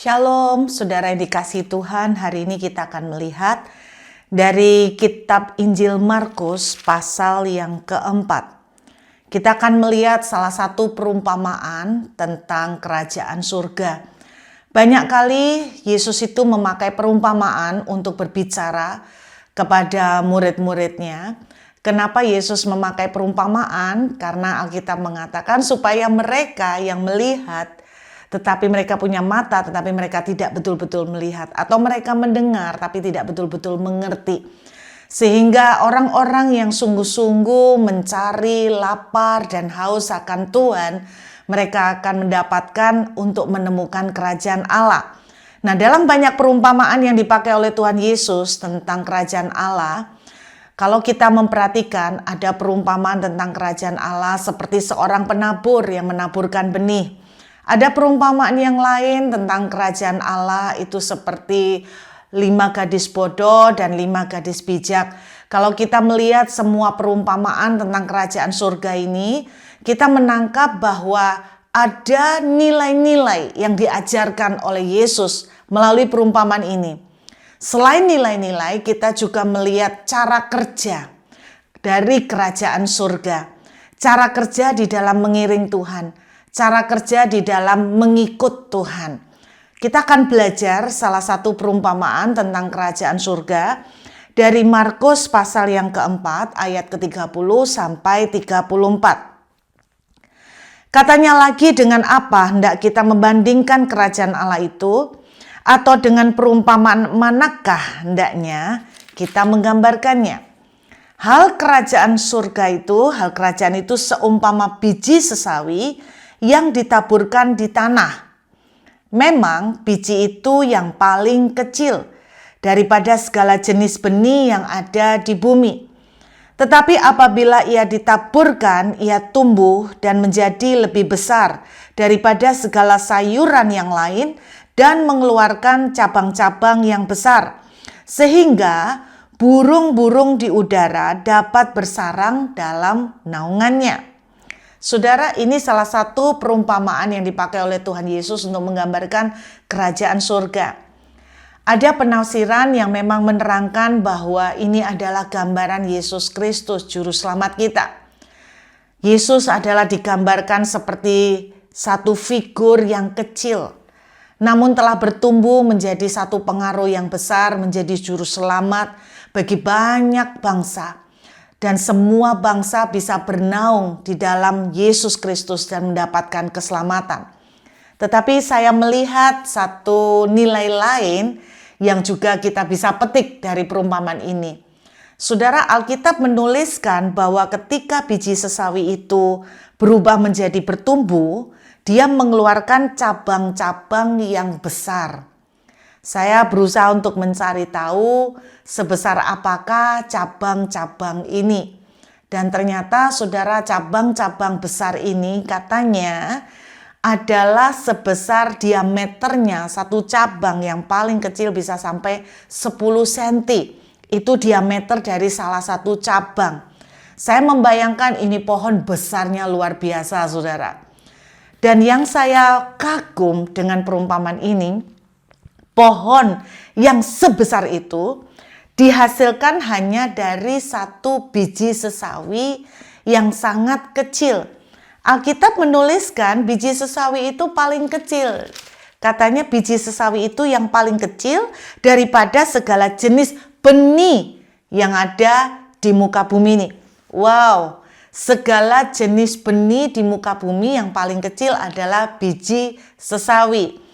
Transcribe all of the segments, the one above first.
Shalom, saudara yang dikasihi Tuhan. Hari ini kita akan melihat dari kitab Injil Markus pasal yang keempat. Kita akan melihat salah satu perumpamaan tentang kerajaan surga. Banyak kali Yesus itu memakai perumpamaan untuk berbicara kepada murid-muridnya. Kenapa Yesus memakai perumpamaan? Karena Alkitab mengatakan supaya mereka yang melihat tetapi mereka punya mata, tetapi mereka tidak betul-betul melihat. Atau mereka mendengar, tapi tidak betul-betul mengerti. Sehingga orang-orang yang sungguh-sungguh mencari, lapar, dan haus akan Tuhan, mereka akan mendapatkan untuk menemukan kerajaan Allah. Nah, dalam banyak perumpamaan yang dipakai oleh Tuhan Yesus tentang kerajaan Allah, kalau kita memperhatikan ada perumpamaan tentang kerajaan Allah seperti seorang penabur yang menaburkan benih. Ada perumpamaan yang lain tentang kerajaan Allah itu seperti 5 gadis bodoh dan 5 gadis bijak. Kalau kita melihat semua perumpamaan tentang kerajaan surga ini, kita menangkap bahwa ada nilai-nilai yang diajarkan oleh Yesus melalui perumpamaan ini. Selain nilai-nilai, kita juga melihat cara kerja dari kerajaan surga. Cara kerja di dalam mengiring Tuhan. Cara kerja di dalam mengikut Tuhan. Kita akan belajar salah satu perumpamaan tentang kerajaan surga dari Markus pasal yang keempat ayat ke-30 sampai 34. Katanya lagi, dengan apa hendak kita membandingkan kerajaan Allah itu? Atau dengan perumpamaan manakah hendaknya kita menggambarkannya? Hal kerajaan itu seumpama biji sesawi yang ditaburkan di tanah. Memang biji itu yang paling kecil daripada segala jenis benih yang ada di bumi. Tetapi apabila ia ditaburkan, ia tumbuh dan menjadi lebih besar daripada segala sayuran yang lain dan mengeluarkan cabang-cabang yang besar, sehingga burung-burung di udara dapat bersarang dalam naungannya. Saudara, ini salah satu perumpamaan yang dipakai oleh Tuhan Yesus untuk menggambarkan kerajaan surga. Ada penafsiran yang memang menerangkan bahwa ini adalah gambaran Yesus Kristus, Juru Selamat kita. Yesus adalah digambarkan seperti satu figur yang kecil, namun telah bertumbuh menjadi satu pengaruh yang besar, menjadi Juru Selamat bagi banyak bangsa. Dan semua bangsa bisa bernaung di dalam Yesus Kristus dan mendapatkan keselamatan. Tetapi saya melihat satu nilai lain yang juga kita bisa petik dari perumpamaan ini. Saudara, Alkitab menuliskan bahwa ketika biji sesawi itu berubah menjadi bertumbuh, dia mengeluarkan cabang-cabang yang besar. Saya berusaha untuk mencari tahu sebesar apakah cabang-cabang ini. Dan ternyata saudara, cabang-cabang besar ini katanya adalah sebesar diameternya satu cabang yang paling kecil bisa sampai 10 cm. Itu diameter dari salah satu cabang. Saya membayangkan ini pohon besarnya luar biasa, saudara. Dan yang saya kagum dengan perumpamaan ini, pohon yang sebesar itu dihasilkan hanya dari satu biji sesawi yang sangat kecil. Alkitab menuliskan biji sesawi itu paling kecil. Katanya biji sesawi itu yang paling kecil daripada segala jenis benih yang ada di muka bumi ini. Wow, segala jenis benih di muka bumi yang paling kecil adalah biji sesawi.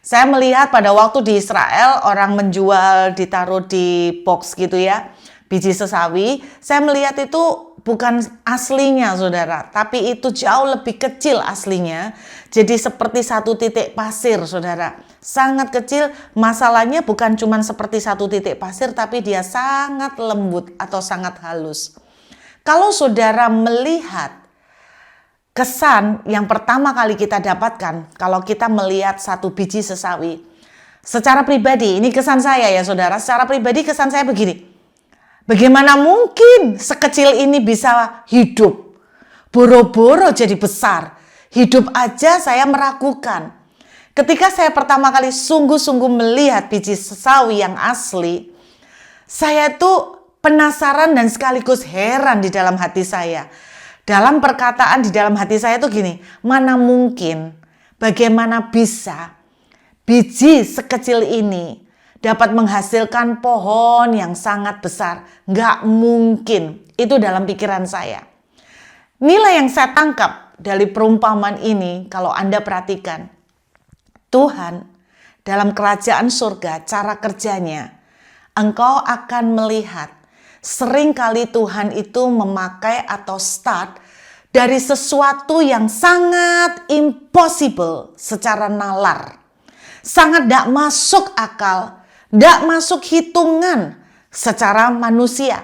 Saya melihat pada waktu di Israel orang menjual ditaruh di box gitu ya, biji sesawi. Saya melihat itu bukan aslinya, saudara, tapi itu jauh lebih kecil aslinya. Jadi seperti satu titik pasir, saudara. Sangat kecil, masalahnya bukan cuma seperti satu titik pasir, tapi dia sangat lembut atau sangat halus. Kalau saudara melihat kesan yang pertama kali kita dapatkan kalau kita melihat satu biji sesawi. Secara pribadi, ini kesan saya ya saudara, secara pribadi kesan saya begini. Bagaimana mungkin sekecil ini bisa hidup? Boro-boro jadi besar. Hidup aja saya meragukan. Ketika saya pertama kali sungguh-sungguh melihat biji sawi yang asli, saya tuh penasaran dan sekaligus heran di dalam hati saya. Dalam perkataan di dalam hati saya tuh gini, mana mungkin, bagaimana bisa biji sekecil ini dapat menghasilkan pohon yang sangat besar? Nggak mungkin, itu dalam pikiran saya. Nilai yang saya tangkap dari perumpamaan ini, kalau Anda perhatikan, Tuhan dalam kerajaan surga, cara kerjanya, engkau akan melihat seringkali Tuhan itu memakai atau start dari sesuatu yang sangat impossible secara nalar. Sangat tidak masuk akal, tidak masuk hitungan secara manusia.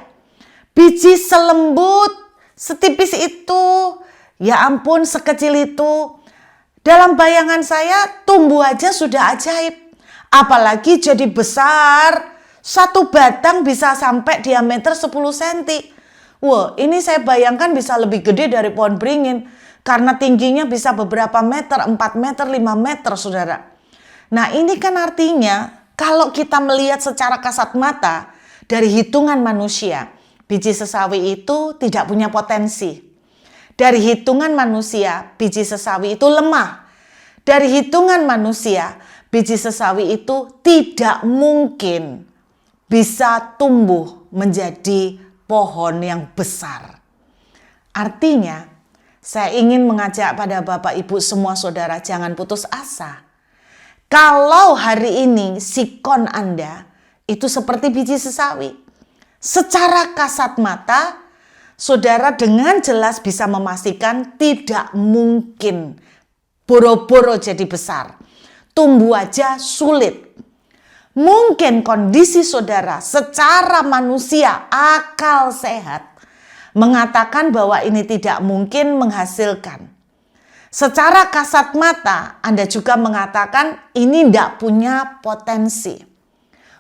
Biji selembut setipis itu, ya ampun sekecil itu, dalam bayangan saya tumbuh aja sudah ajaib. Apalagi jadi besar. Satu batang bisa sampai diameter 10 cm. Wah, ini saya bayangkan bisa lebih gede dari pohon beringin. Karena tingginya bisa beberapa meter, 4 meter, 5 meter, saudara. Nah, ini kan artinya kalau kita melihat secara kasat mata dari hitungan manusia, biji sesawi itu tidak punya potensi. Dari hitungan manusia, biji sesawi itu lemah. Dari hitungan manusia, biji sesawi itu tidak mungkin bisa tumbuh menjadi pohon yang besar. Artinya, saya ingin mengajak pada Bapak Ibu semua saudara, jangan putus asa. Kalau hari ini sikon Anda itu seperti biji sesawi, secara kasat mata, saudara dengan jelas bisa memastikan tidak mungkin boro-boro jadi besar. Tumbuh aja sulit. Mungkin kondisi saudara secara manusia akal sehat mengatakan bahwa ini tidak mungkin menghasilkan. Secara kasat mata Anda juga mengatakan ini tidak punya potensi.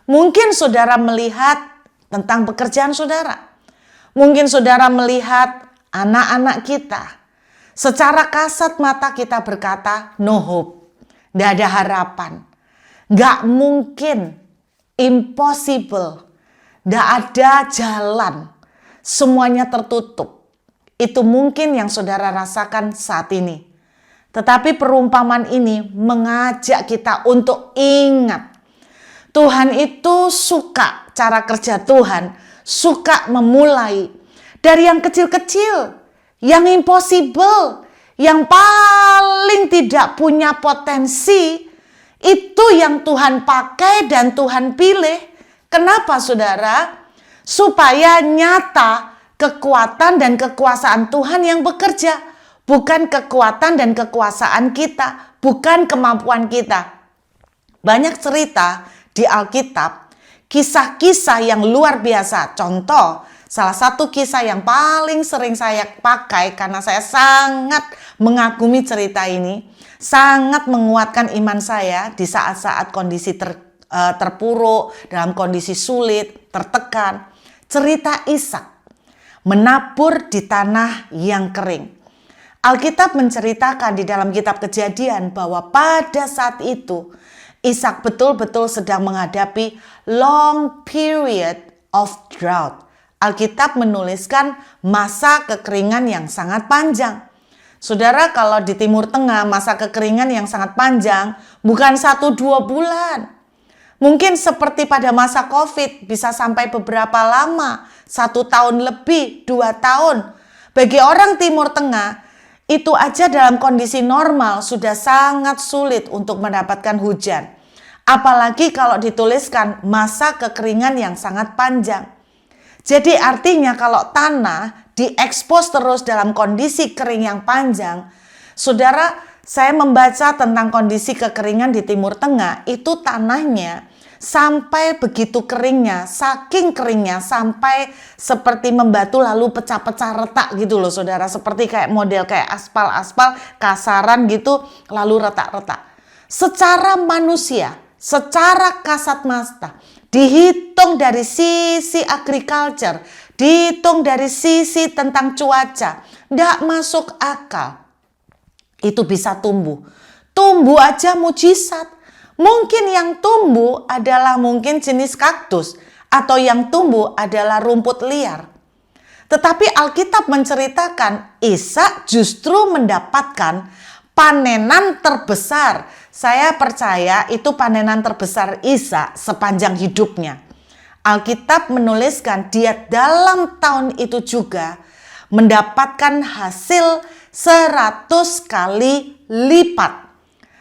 Mungkin saudara melihat tentang pekerjaan saudara. Mungkin saudara melihat anak-anak kita. Secara kasat mata kita berkata, no hope. Tidak ada harapan. Nggak mungkin. Impossible. Tidak ada jalan. Semuanya tertutup. Itu mungkin yang saudara rasakan saat ini. Tetapi perumpamaan ini mengajak kita untuk ingat. Tuhan itu suka cara kerja Tuhan. Suka memulai dari yang kecil-kecil, yang impossible, yang paling tidak punya potensi, itu yang Tuhan pakai dan Tuhan pilih. Kenapa saudara? Supaya nyata kekuatan dan kekuasaan Tuhan yang bekerja, bukan kekuatan dan kekuasaan kita, bukan kemampuan kita. Banyak cerita di Alkitab, kisah-kisah yang luar biasa. Contoh, salah satu kisah yang paling sering saya pakai karena saya sangat mengagumi cerita ini, sangat menguatkan iman saya di saat-saat kondisi terpuruk, dalam kondisi sulit, tertekan. Cerita Ishak menabur di tanah yang kering. Alkitab menceritakan di dalam kitab Kejadian bahwa pada saat itu Ishak betul-betul sedang menghadapi long period of drought. Alkitab menuliskan masa kekeringan yang sangat panjang. Saudara, kalau di Timur Tengah masa kekeringan yang sangat panjang bukan 1-2 bulan. Mungkin seperti pada masa COVID bisa sampai beberapa lama, 1 tahun lebih, 2 tahun. Bagi orang Timur Tengah, itu aja dalam kondisi normal sudah sangat sulit untuk mendapatkan hujan. Apalagi kalau dituliskan masa kekeringan yang sangat panjang. Jadi artinya kalau tanah diekspos terus dalam kondisi kering yang panjang, saudara, saya membaca tentang kondisi kekeringan di Timur Tengah, itu tanahnya sampai begitu keringnya, saking keringnya sampai seperti membatu lalu pecah-pecah retak gitu loh saudara. Seperti kayak model kayak aspal-aspal kasaran gitu lalu retak-retak. Secara manusia, secara kasat mata, dihitung dari sisi agriculture, dihitung dari sisi tentang cuaca, tidak masuk akal. Itu bisa tumbuh. tumbuh aja mujizat. Mungkin yang tumbuh adalah mungkin jenis kaktus atau yang tumbuh adalah rumput liar. Tetapi Alkitab menceritakan Ishak justru mendapatkan panenan terbesar. Saya percaya itu panenan terbesar Ishak sepanjang hidupnya. Alkitab menuliskan dia dalam tahun itu juga mendapatkan hasil 100 kali lipat.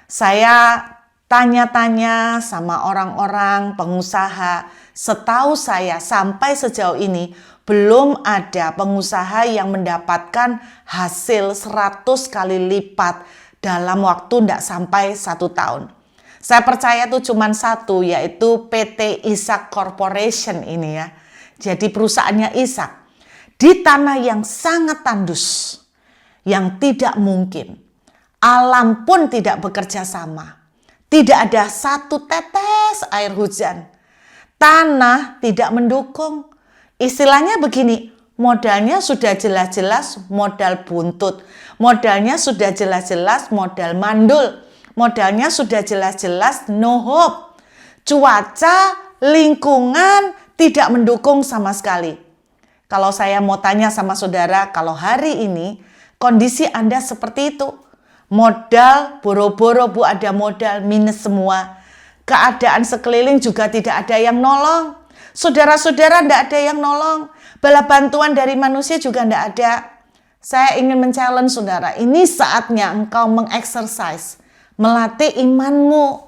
Saya tanya-tanya sama orang-orang pengusaha, setahu saya sampai sejauh ini belum ada pengusaha yang mendapatkan hasil 100 kali lipat dalam waktu tidak sampai 1 tahun. Saya percaya itu cuma satu, yaitu PT Ishak Corporation ini ya. Jadi perusahaannya Ishak di tanah yang sangat tandus, yang tidak mungkin. Alam pun tidak bekerja sama. Tidak ada satu tetes air hujan. Tanah tidak mendukung. Istilahnya begini, modalnya sudah jelas-jelas modal buntut. Modalnya sudah jelas-jelas modal mandul. Modalnya sudah jelas-jelas no hope. Cuaca, lingkungan tidak mendukung sama sekali. Kalau saya mau tanya sama saudara, kalau hari ini kondisi Anda seperti itu, modal, boro-boro Bu ada modal, minus semua. Keadaan sekeliling juga tidak ada yang nolong. Saudara-saudara tidak ada yang nolong. Bala bantuan dari manusia juga tidak ada. Saya ingin men-challenge saudara, ini saatnya engkau mengeksersis, melatih imanmu.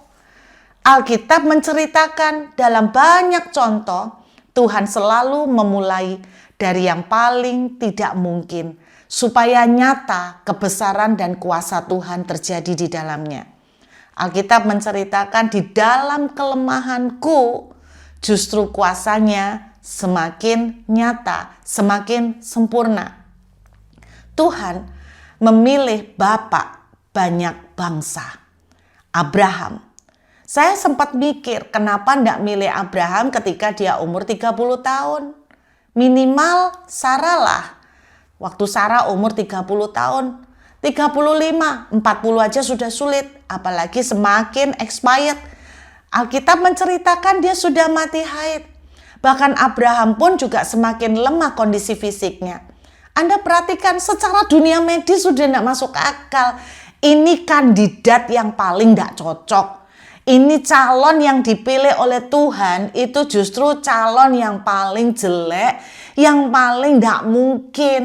Alkitab menceritakan dalam banyak contoh, Tuhan selalu memulai dari yang paling tidak mungkin, supaya nyata kebesaran dan kuasa Tuhan terjadi di dalamnya. Alkitab menceritakan di dalam kelemahanku justru kuasanya semakin nyata, semakin sempurna. Tuhan memilih bapak banyak bangsa, Abraham. Saya sempat mikir kenapa tidak milih Abraham ketika dia umur 30 tahun. Minimal Sarah lah. Waktu Sarah umur 30 tahun, 35, 40 aja sudah sulit. Apalagi semakin expired. Alkitab menceritakan dia sudah mati haid. Bahkan Abraham pun juga semakin lemah kondisi fisiknya. Anda perhatikan secara dunia medis sudah tidak masuk akal. Ini kandidat yang paling tidak cocok. Ini calon yang dipilih oleh Tuhan itu justru calon yang paling jelek, yang paling tidak mungkin.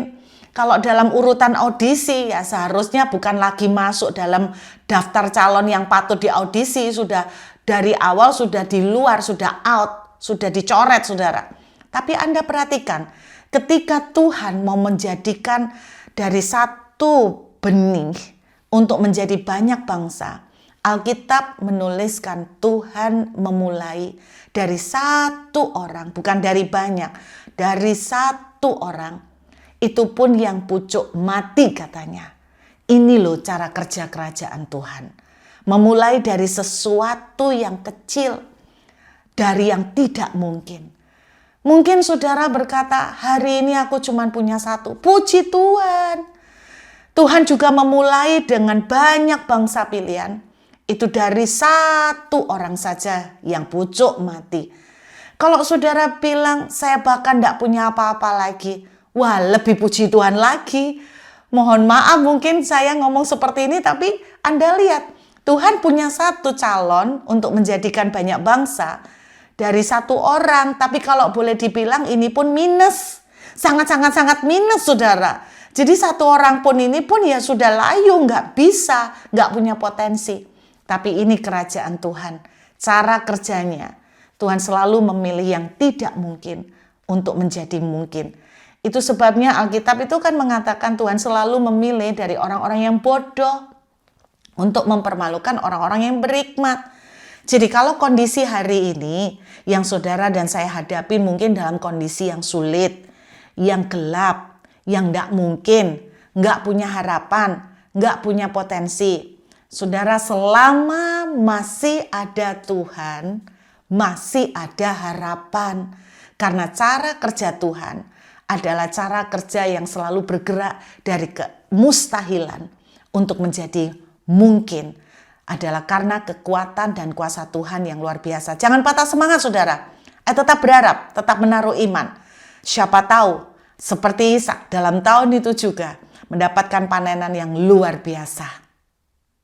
Kalau dalam urutan audisi ya seharusnya bukan lagi masuk dalam daftar calon yang patut diaudisi. Sudah dari awal sudah di luar, sudah out, sudah dicoret saudara. Tapi Anda perhatikan ketika Tuhan mau menjadikan dari satu benih untuk menjadi banyak bangsa. Alkitab menuliskan Tuhan memulai dari satu orang, bukan dari banyak, dari satu orang. Itu pun yang pucuk mati katanya. Ini loh cara kerja kerajaan Tuhan. Memulai dari sesuatu yang kecil, dari yang tidak mungkin. Mungkin saudara berkata, hari ini aku cuma punya satu. Puji Tuhan. Tuhan juga memulai dengan banyak bangsa pilihan. Itu dari satu orang saja yang pucuk mati. Kalau saudara bilang, saya bahkan tidak punya apa-apa lagi. Wah, lebih puji Tuhan lagi. Mohon maaf mungkin saya ngomong seperti ini, tapi Anda lihat, Tuhan punya satu calon untuk menjadikan banyak bangsa dari satu orang. Tapi kalau boleh dibilang ini pun minus. Sangat-sangat minus saudara. Jadi satu orang pun ini pun ya sudah layu, nggak bisa, nggak punya potensi. Tapi ini kerajaan Tuhan. Cara kerjanya, Tuhan selalu memilih yang tidak mungkin untuk menjadi mungkin. Itu sebabnya Alkitab itu kan mengatakan Tuhan selalu memilih dari orang-orang yang bodoh untuk mempermalukan orang-orang yang berhikmat. Jadi kalau kondisi hari ini yang saudara dan saya hadapi mungkin dalam kondisi yang sulit, yang gelap, yang tidak mungkin, nggak punya harapan, nggak punya potensi. Saudara, selama masih ada Tuhan, masih ada harapan. Karena cara kerja Tuhan adalah cara kerja yang selalu bergerak dari kemustahilan untuk menjadi mungkin. adalah karena kekuatan dan kuasa Tuhan yang luar biasa. Jangan patah semangat saudara. Tetap berharap, tetap menaruh iman. Siapa tahu seperti Ishak dalam tahun itu juga mendapatkan panenan yang luar biasa.